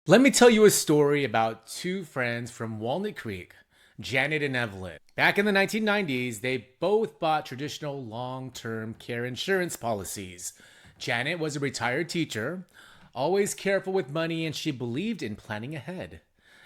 Let me tell you a story about two friends from Walnut Creek, Janet and Evelyn. Back in the 1990s, they both bought traditional long term care insurance policies. Janet was a retired teacher, always careful with money, and she believed in planning ahead.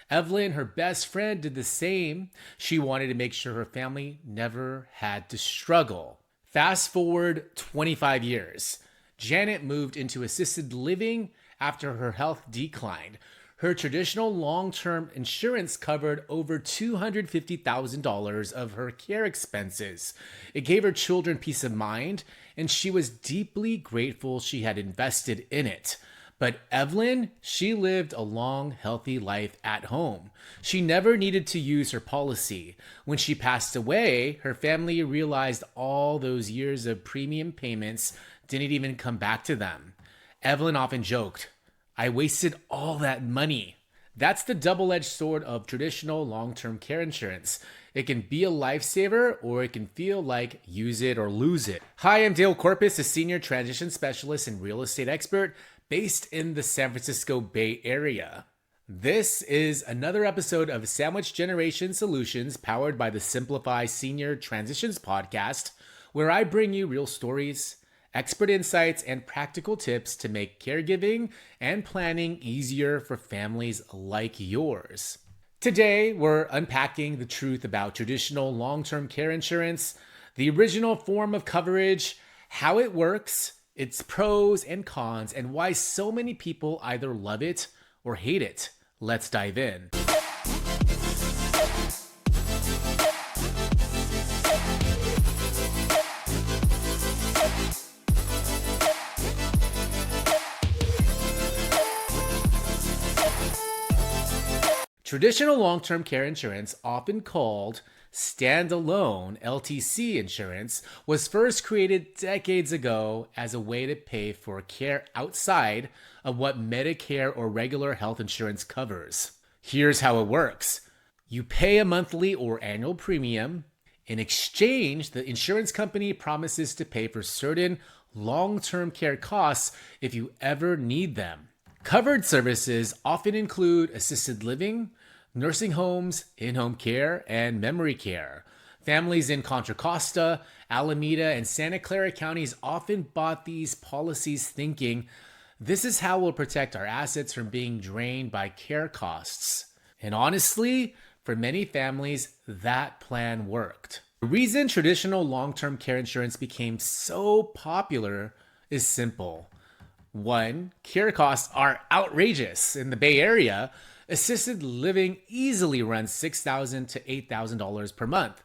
Evelyn, her best friend, did the same. She wanted to make sure her family never had to struggle. Fast forward 25 years. Janet moved into assisted living after her health declined. Her traditional long term insurance covered over $250,000 of her care expenses. It gave her children peace of mind, and she was deeply grateful she had invested in it. But Evelyn, she lived a long, healthy life at home. She never needed to use her policy. When she passed away, her family realized all those years of premium payments didn't even come back to them. Evelyn often joked, "I wasted all that money." That's the double edged sword of traditional long term care insurance. It can be a lifesaver or it can feel like use it or lose it. Hi, I'm Dale Corpus, a Senior Transition Specialist and real estate expert based in the San Francisco Bay Area. This is another episode of Sandwich Generation Solutions powered by the Simplify Senior Transitions podcast, where I bring you real stories, expert insights, and practical tips to make caregiving and planning easier for families like yours. Today, we're unpacking the truth about traditional long-term care insurance, the original form of coverage, how it works, its pros and cons, and why so many people either love it or hate it. Let's dive in. Traditional long-term care insurance, often called standalone LTC insurance, was first created decades ago as a way to pay for care outside of what Medicare or regular health insurance covers. Here's how it works. You pay a monthly or annual premium. In exchange, the insurance company promises to pay for certain long-term care costs if you ever need them. Covered services often include assisted living, nursing homes, in-home care, and memory care. Families in Contra Costa, Alameda, and Santa Clara counties often bought these policies thinking, this is how we'll protect our assets from being drained by care costs. And honestly, for many families, that plan worked. The reason traditional long-term care insurance became so popular is simple. One, care costs are outrageous. In the Bay Area, assisted living easily runs $6,000 to $8,000 per month.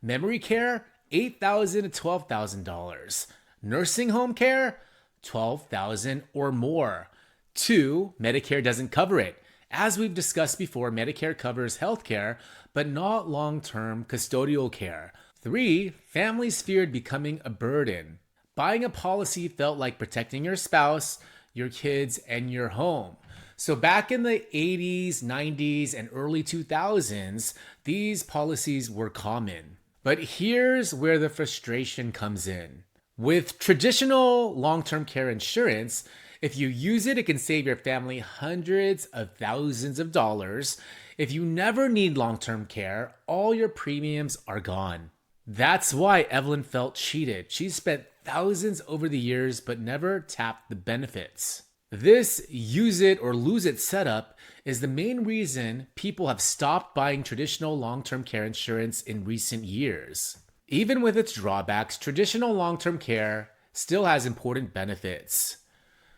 Memory care, $8,000 to $12,000. Nursing home care, $12,000 or more. Two, Medicare doesn't cover it. As we've discussed before, Medicare covers healthcare, but not long-term custodial care. Three, families feared becoming a burden. Buying a policy felt like protecting your spouse, your kids, and your home. So back in the 80s, 90s, and early 2000s, these policies were common. But here's where the frustration comes in. With traditional long-term care insurance, if you use it, it can save your family hundreds of thousands of dollars. If you never need long-term care, all your premiums are gone. That's why Evelyn felt cheated. She spent thousands over the years but never tapped the benefits. This use it or lose it setup is the main reason people have stopped buying traditional long-term care insurance in recent years. Even with its drawbacks, traditional long-term care still has important benefits.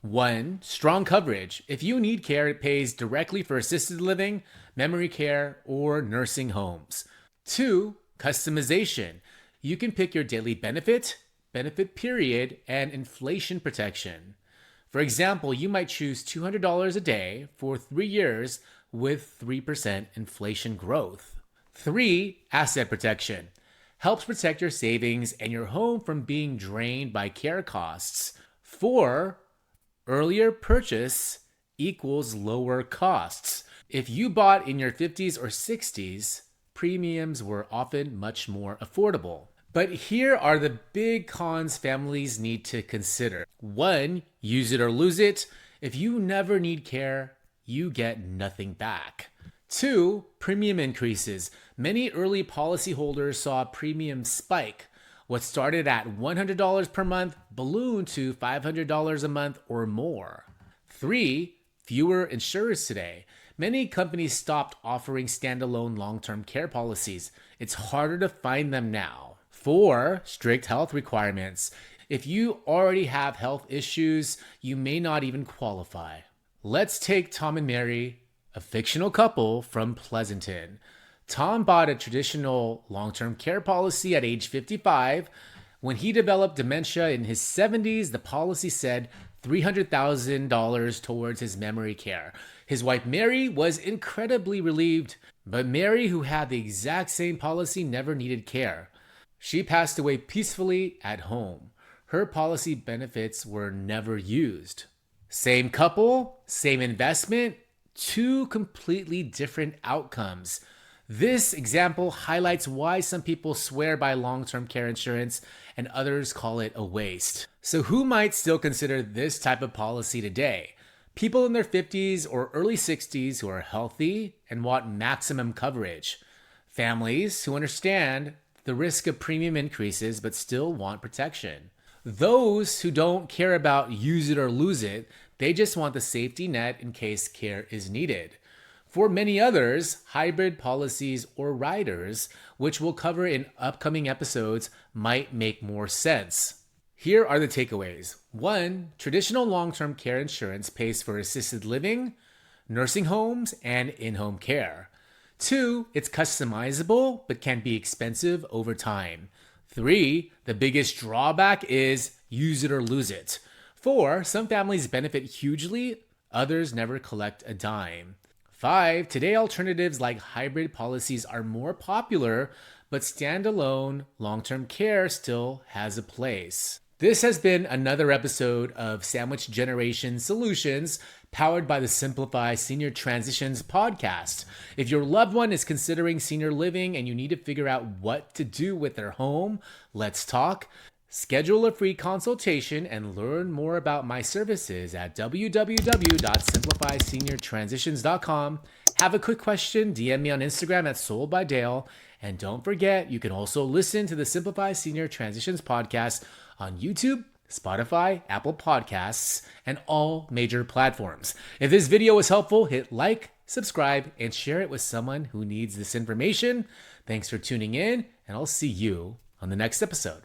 One, strong coverage. If you need care, it pays directly for assisted living, memory care, or nursing homes. Two, customization. You can pick your daily benefit period, and inflation protection. For example, you might choose $200 a day for 3 years with 3% inflation growth. Three, asset protection. Helps protect your savings and your home from being drained by care costs. Four, earlier purchase equals lower costs. If you bought in your 50s or 60s, premiums were often much more affordable. But here are the big cons families need to consider. One, use it or lose it. If you never need care, you get nothing back. 2. Premium increases. Many early policyholders saw premiums spike. What started at $100 per month ballooned to $500 a month or more. 3. Fewer insurers today. Many companies stopped offering standalone long-term care policies. It's harder to find them now. 4. Strict health requirements. If you already have health issues, you may not even qualify. Let's take Tom and Mary, a fictional couple from Pleasanton. Tom bought a traditional long-term care policy at age 55. When he developed dementia in his 70s, the policy said $300,000 towards his memory care. His wife Mary was incredibly relieved, but Mary, who had the exact same policy, never needed care. She passed away peacefully at home. Her policy benefits were never used. Same couple, same investment, two completely different outcomes. This example highlights why some people swear by long-term care insurance and others call it a waste. So who might still consider this type of policy today? People in their 50s or early 60s who are healthy and want maximum coverage. Families who understand the risk of premium increases but still want protection. Those who don't care about use it or lose it, they just want the safety net in case care is needed. For many others, hybrid policies or riders, which we'll cover in upcoming episodes, might make more sense. Here are the takeaways. 1. Traditional long-term care insurance pays for assisted living, nursing homes, and in-home care. 2. It's customizable but can be expensive over time. 3. The biggest drawback is use it or lose it. 4. Some families benefit hugely, others never collect a dime. 5. Today, alternatives like hybrid policies are more popular, but standalone long-term care still has a place. This has been another episode of Sandwich Generation Solutions, powered by the Simplify Senior Transitions podcast. If your loved one is considering senior living and you need to figure out what to do with their home, let's talk. Schedule a free consultation and learn more about my services at www.simplifyseniortransitions.com. Have a quick question, DM me on Instagram at soldbydale. And don't forget, you can also listen to the Simplify Senior Transitions podcast on YouTube, Spotify, Apple Podcasts, and all major platforms. If this video was helpful, hit like, subscribe, and share it with someone who needs this information. Thanks for tuning in, and I'll see you on the next episode.